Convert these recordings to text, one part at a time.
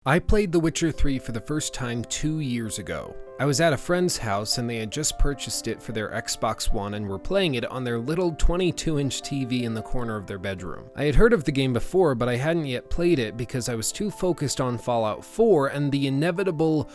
I played The Witcher 3 for the first time 2 years ago. I was at a friend's house and they had just purchased it for their Xbox One and were playing it on their little 22-inch TV in the corner of their bedroom. I had heard of the game before, but I hadn't yet played it because I was too focused on Fallout 4 and the inevitable,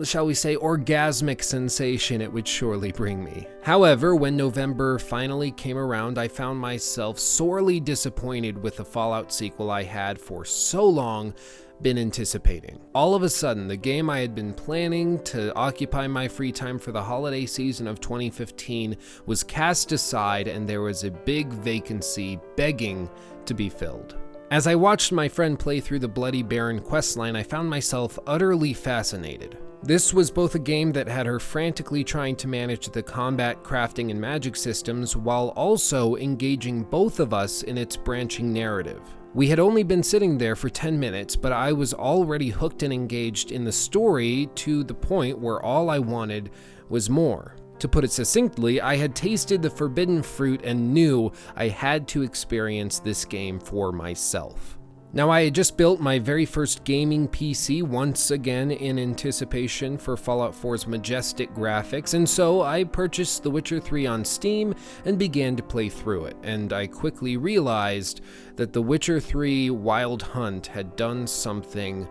shall we say, orgasmic sensation it would surely bring me. However, when November finally came around, I found myself sorely disappointed with the Fallout sequel I had for so long been anticipating. All of a sudden, the game I had been planning to occupy my free time for the holiday season of 2015 was cast aside, and there was a big vacancy begging to be filled. As I watched my friend play through the Bloody Baron questline, I found myself utterly fascinated. This was both a game that had her frantically trying to manage the combat, crafting, and magic systems, while also engaging both of us in its branching narrative. We had only been sitting there for 10 minutes, but I was already hooked and engaged in the story to the point where all I wanted was more. To put it succinctly, I had tasted the forbidden fruit and knew I had to experience this game for myself. Now, I had just built my very first gaming PC once again in anticipation for Fallout 4's majestic graphics, and so I purchased The Witcher 3 on Steam and began to play through it, and I quickly realized that The Witcher 3 Wild Hunt had done something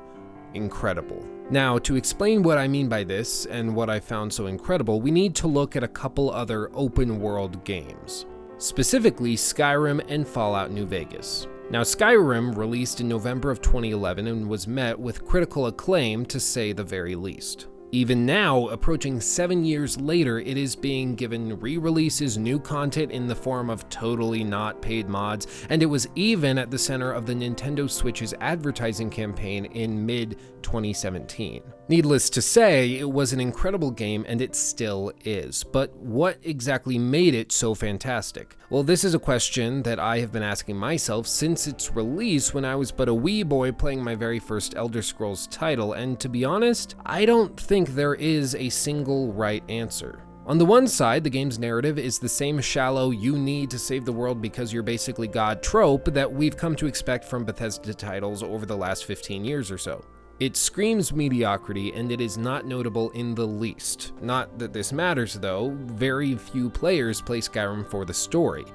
incredible. Now, to explain what I mean by this and what I found so incredible, we need to look at a couple other open-world games, specifically Skyrim and Fallout New Vegas. Now, Skyrim released in November of 2011 and was met with critical acclaim, to say the very least. Even now, approaching 7 years later, it is being given re-releases, new content in the form of totally not paid mods, and it was even at the center of the Nintendo Switch's advertising campaign in mid-2017. Needless to say, it was an incredible game, and it still is. But what exactly made it so fantastic? Well, this is a question that I have been asking myself since its release when I was but a wee boy playing my very first Elder Scrolls title, and to be honest, I don't think there is a single right answer. On the one side, the game's narrative is the same shallow, you need to save the world because you're basically God trope that we've come to expect from Bethesda titles over the last 15 years or so. It screams mediocrity, and it is not notable in the least. Not that this matters, though. Very few players play Skyrim for the story.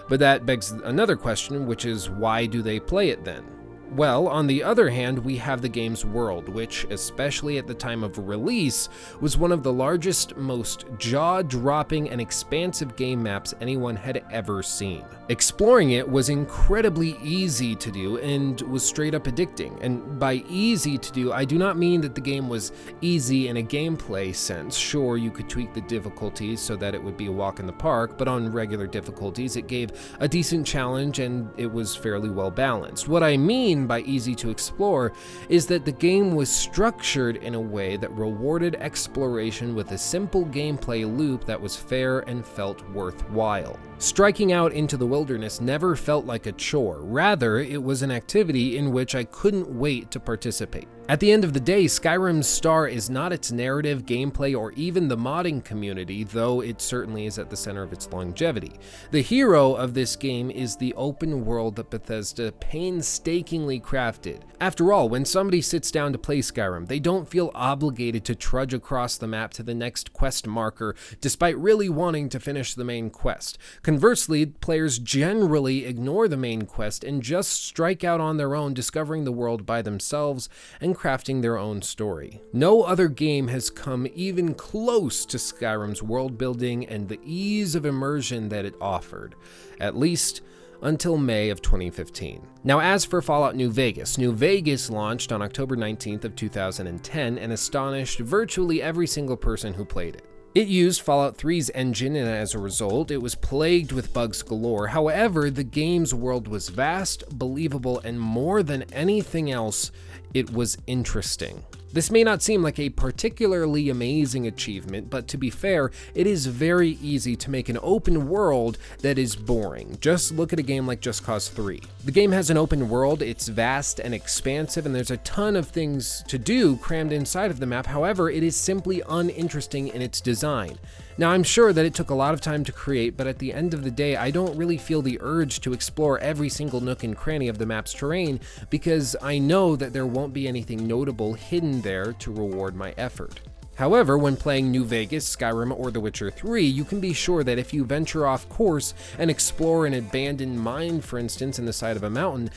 But that begs another question, which is, why do they play it then? Well, on the other hand, we have the game's world, which, especially at the time of release, was one of the largest, most jaw-dropping and expansive game maps anyone had ever seen. Exploring it was incredibly easy to do and was straight up addicting. And by easy to do, I do not mean that the game was easy in a gameplay sense. Sure, you could tweak the difficulties so that it would be a walk in the park, but on regular difficulties, it gave a decent challenge and it was fairly well balanced. What I mean by easy to explore is that the game was structured in a way that rewarded exploration with a simple gameplay loop that was fair and felt worthwhile. Striking out into the wilderness never felt like a chore. Rather, it was an activity in which I couldn't wait to participate. At the end of the day, Skyrim's star is not its narrative, gameplay, or even the modding community, though it certainly is at the center of its longevity. The hero of this game is the open world that Bethesda painstakingly crafted. After all, when somebody sits down to play Skyrim, they don't feel obligated to trudge across the map to the next quest marker, despite really wanting to finish the main quest. Conversely, players generally ignore the main quest and just strike out on their own, discovering the world by themselves and crafting their own story. No other game has come even close to Skyrim's world building and the ease of immersion that it offered, at least until May of 2015. Now, as for Fallout New Vegas launched on October 19th of 2010 and astonished virtually every single person who played it. It used Fallout 3's engine, and as a result, it was plagued with bugs galore. However, the game's world was vast, believable, and more than anything else, it was interesting. This may not seem like a particularly amazing achievement, but to be fair, it is very easy to make an open world that is boring. Just look at a game like Just Cause 3. The game has an open world, it's vast and expansive, and there's a ton of things to do crammed inside of the map. However, it is simply uninteresting in its design. Now, I'm sure that it took a lot of time to create, but at the end of the day, I don't really feel the urge to explore every single nook and cranny of the map's terrain because I know that there won't won't be anything notable hidden there to reward my effort. However, when playing New Vegas, Skyrim, or The Witcher 3, you can be sure that if you venture off course and explore an abandoned mine, for instance, in the side of a mountain,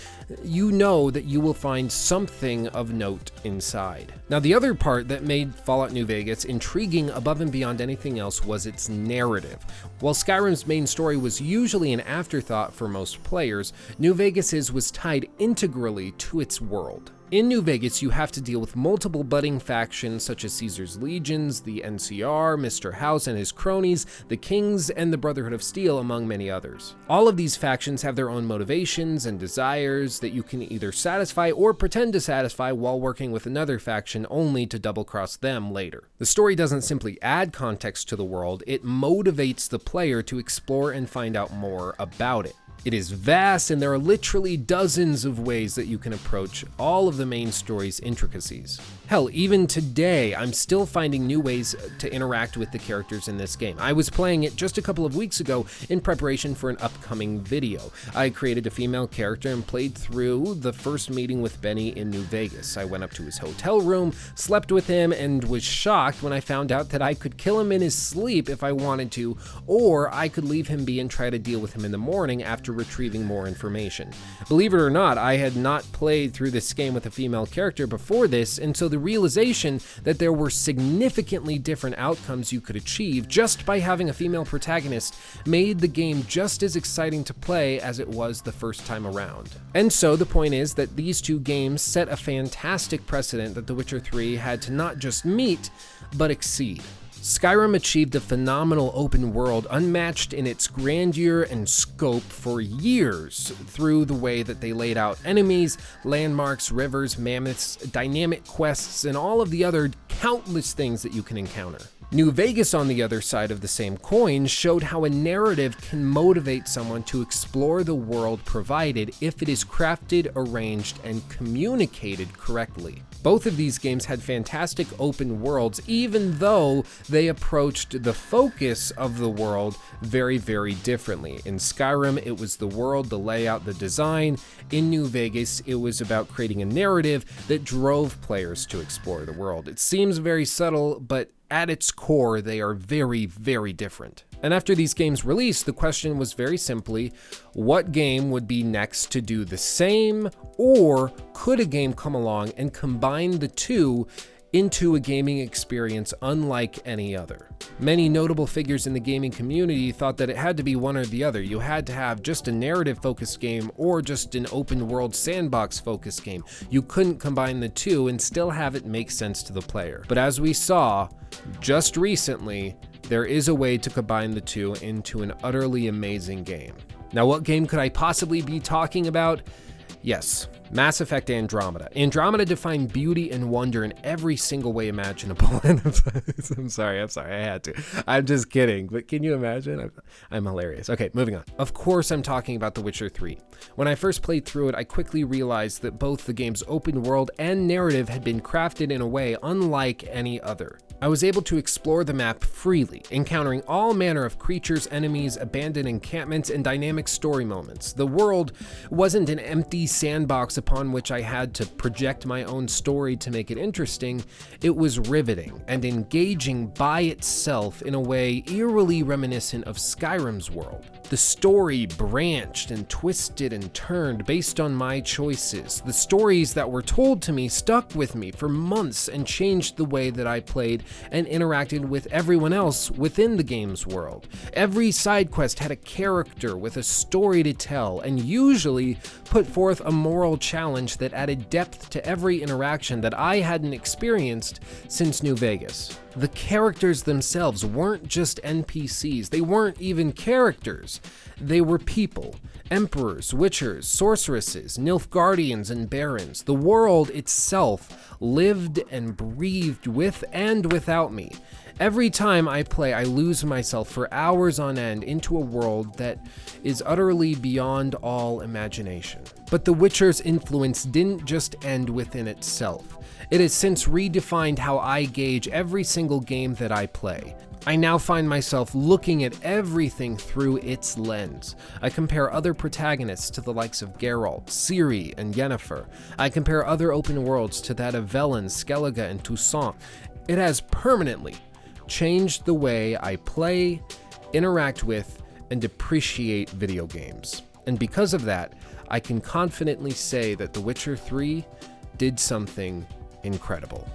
you know that you will find something of note inside. Now, the other part that made Fallout New Vegas intriguing above and beyond anything else was its narrative. While Skyrim's main story was usually an afterthought for most players, New Vegas's was tied integrally to its world. In New Vegas, you have to deal with multiple budding factions such as Caesar's Legions, the NCR, Mr. House and his cronies, the Kings, and the Brotherhood of Steel, among many others. All of these factions have their own motivations and desires that you can either satisfy or pretend to satisfy while working with another faction only to double-cross them later. The story doesn't simply add context to the world, it motivates the player to explore and find out more about it. It is vast, and there are literally dozens of ways that you can approach all of the main story's intricacies. Hell, even today, I'm still finding new ways to interact with the characters in this game. I was playing it just a couple of weeks ago in preparation for an upcoming video. I created a female character and played through the first meeting with Benny in New Vegas. I went up to his hotel room, slept with him, and was shocked when I found out that I could kill him in his sleep if I wanted to, or I could leave him be and try to deal with him in the morning after retrieving more information. Believe it or not, I had not played through this game with a female character before this, and so the realization that there were significantly different outcomes you could achieve just by having a female protagonist made the game just as exciting to play as it was the first time around. And so the point is that these two games set a fantastic precedent that The Witcher 3 had to not just meet, but exceed. Skyrim achieved a phenomenal open world unmatched in its grandeur and scope for years through the way that they laid out enemies, landmarks, rivers, mammoths, dynamic quests, and all of the other countless things that you can encounter. New Vegas, on the other side of the same coin, showed how a narrative can motivate someone to explore the world provided if it is crafted, arranged, and communicated correctly. Both of these games had fantastic open worlds, even though they approached the focus of the world very, very differently. In Skyrim, it was the world, the layout, the design. In New Vegas, it was about creating a narrative that drove players to explore the world. It seems very subtle, but at its core, they are very, very different. And after these games released, the question was very simply, what game would be next to do the same, or could a game come along and combine the two into a gaming experience unlike any other? Many notable figures in the gaming community thought that it had to be one or the other. You had to have just a narrative-focused game or just an open-world sandbox-focused game. You couldn't combine the two and still have it make sense to the player. But as we saw just recently, there is a way to combine the two into an utterly amazing game. Now, what game could I possibly be talking about? Yes, Mass Effect Andromeda. Andromeda defined beauty and wonder in every single way imaginable. I'm sorry, I had to. I'm just kidding, but can you imagine? I'm hilarious. Okay, moving on. Of course, I'm talking about The Witcher 3. When I first played through it, I quickly realized that both the game's open world and narrative had been crafted in a way unlike any other. I was able to explore the map freely, encountering all manner of creatures, enemies, abandoned encampments, and dynamic story moments. The world wasn't an empty sandbox upon which I had to project my own story to make it interesting. It was riveting and engaging by itself in a way eerily reminiscent of Skyrim's world. The story branched and twisted and turned based on my choices. The stories that were told to me stuck with me for months and changed the way that I played and interacted with everyone else within the game's world. Every side quest had a character with a story to tell and usually put forth a moral challenge that added depth to every interaction that I hadn't experienced since New Vegas. The characters themselves weren't just NPCs, they weren't even characters. They were people. Emperors, witchers, sorceresses, Nilfgaardians, and barons. The world itself lived and breathed with and without me. Every time I play, I lose myself for hours on end into a world that is utterly beyond all imagination. But The Witcher's influence didn't just end within itself. It has since redefined how I gauge every single game that I play. I now find myself looking at everything through its lens. I compare other protagonists to the likes of Geralt, Ciri, and Yennefer. I compare other open worlds to that of Velen, Skellige, and Toussaint. It has permanently changed the way I play, interact with, and appreciate video games. And because of that, I can confidently say that The Witcher 3 did something incredible.